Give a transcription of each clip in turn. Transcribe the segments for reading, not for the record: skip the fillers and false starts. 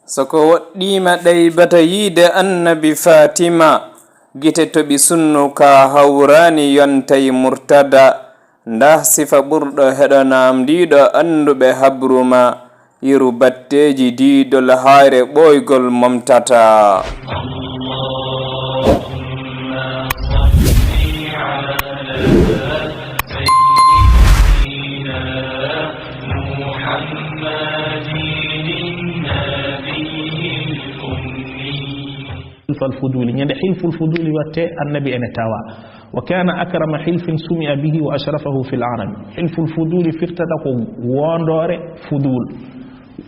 soko woɗɗima ɗaybata yiide annabi fatima gite toɓi sunnu ka hawrani yontay murtada nda sifa ɓurɗo heɗonam ndiɗo anduɓe habruma yiru batteji diidol hayre ɓoygol momtata. الفضول يعني حلف الفضول واتي النبي أن توا وكان أكرم حلف سمع به وأشرفه في العالم. حلف الفضول فرتدق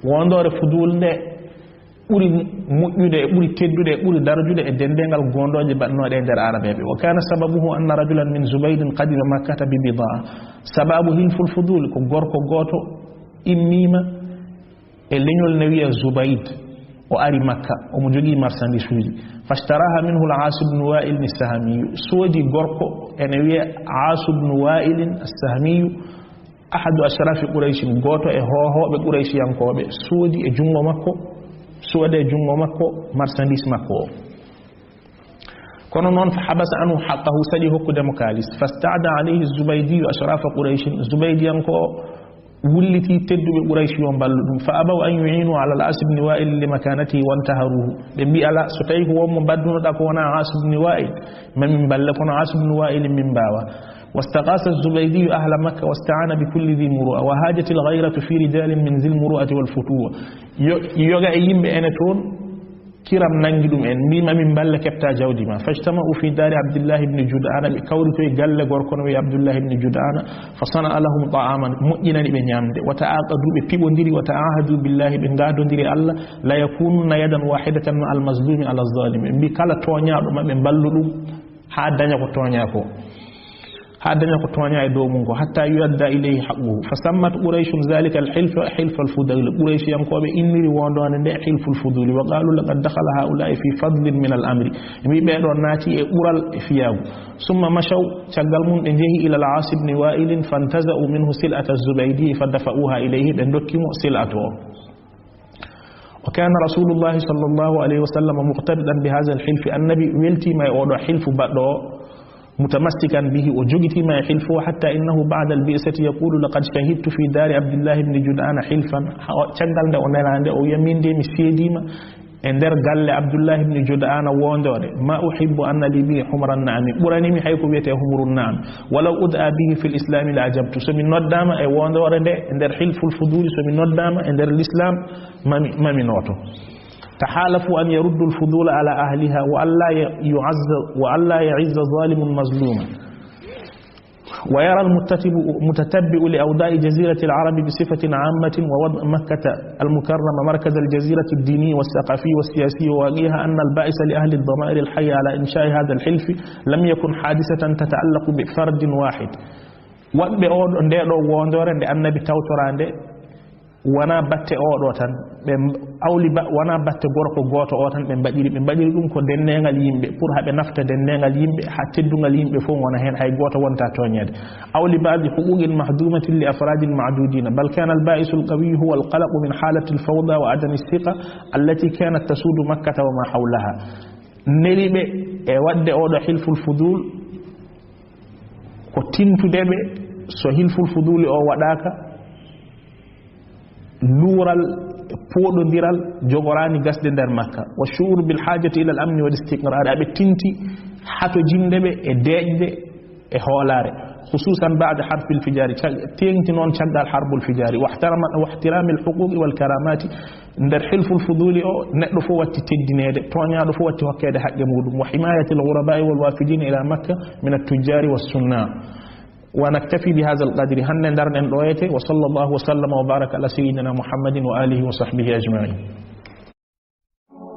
واندور فضول ده ɓuri moƴƴude ɓuri teddude ɓuri darjude e dendengal gondoje batnoɗe e nder arabeɓe. wa kana sababuhu anna rajulan min zubaydin qadima makkata bi bidaa. sababu hilful fudul ko gorko goto immima e leñol ne wiya Zubayd o ari makka omo jogii marchandise uji fashtaraha minhu al-Aas ibn Wa'il as-Sahmi. soodi gorko ene wiya Aas ibn Wa'il as-Sahmi ahadu ashrafi Quraysh, goto e hohoɓe Qurayshiyankoɓe, soodi e jungo makko marchandise makko o. kono noon fa habasa anhu haqqahu, saɗi hokkudemo kalis. fasta'da alayhi Zubaydi ashrafa Quraysh, Zubaydiyanko wulliti tedduɓe Qurayshi yo ballu ɗum. fa abaw an yu'inu ala al-As ibn Wa'il li makanatihi wantaharuhu. ɓe mbi ala so tawi ko wonmo baddunoɗa ko wona As ibn Wa'il mamin balle, kono As ibn Wa'il min mbawa. واستغاث الزبيدي أهل مكة واستعان بكل ذي مروءة وهاجت الغيرة في رجال من ذي المروءة والفتوة. يوغا ييم بأنتون كرام نانجدوم ان ميما من بال كبتا جودما. فاجتمعوا في دار عبد الله بن جدعان بكورتو يغال غوركون وي عبد الله بن جدعان فصنع لهم طعاما مؤينا بنيامد وتعاقدوا ببيبونديري وتعاهدوا بالله بنغادونديري الله لا يكونون يدا واحدة مع المظلوم على الظالم. بي كلا تونيادو مابbe balludum ha daña ko toña e dow mum ko hatta yudda ilayhi haqquhu. fasammat qurayshun zalika al-hilf hilf al-fudul. quraysh yankoɓe inniri wondone nde hilf al-fudul wa qalu laqad dakhala haula'i fi fadlin min al-amri. mi ɓeɗo naati e ɓural e fiyagu. summa mashaw, caggal mum ɓe jeehi ila al-As ibn Wa'il fantaza'u minhu sil'ata az-Zubaydi fadafa'uha ilayhi, ɓe dokkimo sil'atu o. وكان رسول الله صلى الله عليه وسلم مقتديا بهذا الحلف. النبي ولتي ما يودو حلف بدو متمسكا به وجغتي ما يحلفه حتى إنه بعد البئسة يقول لقد شهدت في دار عبد الله بن جدعان حلفا. تشغل ده ونانا او يمين دي مسيديما اندر قال عبد الله بن جدعان وندور ما احب ان لي به حمر النعم براني مي حيكو بيته حمر النعم ولو ادعى به في الاسلام لاجبت. سمي نوداما اي وندور ده اندر حلف الفضول سمي نوداما اندر الاسلام مامي نوتو. تحالفوا أن يردوا الفضول على أهلها وألا يعز ظالم مظلوما. ويرى المتتبع لأوداء جزيرة العرب بصفة عامة ووضع مكة المكرمة مركز الجزيرة الديني والثقافي والسياسي وواقعها أن البائس لأهل الضمائر الحية على إنشاء هذا الحلف لم يكن حادثة تتعلق بفرد واحد. وأن النبي توتران wana batte oɗo tan ɓe awli wana batte gorko goto o tan ɓe mbaɗiri ɗum ko dennegal yimɓe pour haɓe nafta dennegal yimɓe ha teddugal yimɓe fof wona hen hay goto wonta toñede. awli ba'di huquqin mahdumatin li afradin ma'dudina bal kana al-ba'is al-qawi huwa al-qalaq min halati al-fawda wa adam al-thiqa allati kanat tasudu makkah wa ma hawlaha. neliɓe e wadde oɗo hilful fudul ko tintudeɓe so hilful fuduli o waɗaka luural poɗodiral jogorani gasde nder makka. wa shuur bil hajati ila al amni wal istiqrar. aɓe tinti hato jimdeɓe e deƴde e hoolare khususan ba'da harfi al fijari, tengti noon caggal harbul fijari. wa ihtirami al huquqi wal karamati. nder hilful fuduli o neɗɗo fof watti teddinede, toñaɗo fof watti hokkede haqqe muɗum. wa himayati al ghuraba'i wal wafidin ila makka min at tujari was sunna. ونكتفي بهذا القدر. هن ندرن دويته. وصلى الله وسلم وبارك على سيدنا محمد وآله وصحبه أجمعين.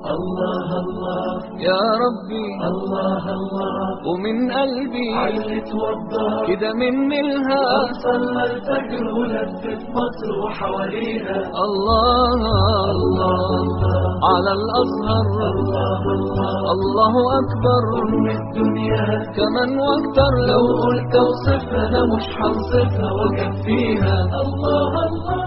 الله الله يا ربي الله الله ومن قلبي علت وضح كده من الهاب صلى الفجر ولفت مصر وحواليها الله الله على الأزهر الله الله الله أكبر أم الدنيا كمان واكتر لو قلت اوصفها أنا مش هنصفها وكفيها الله الله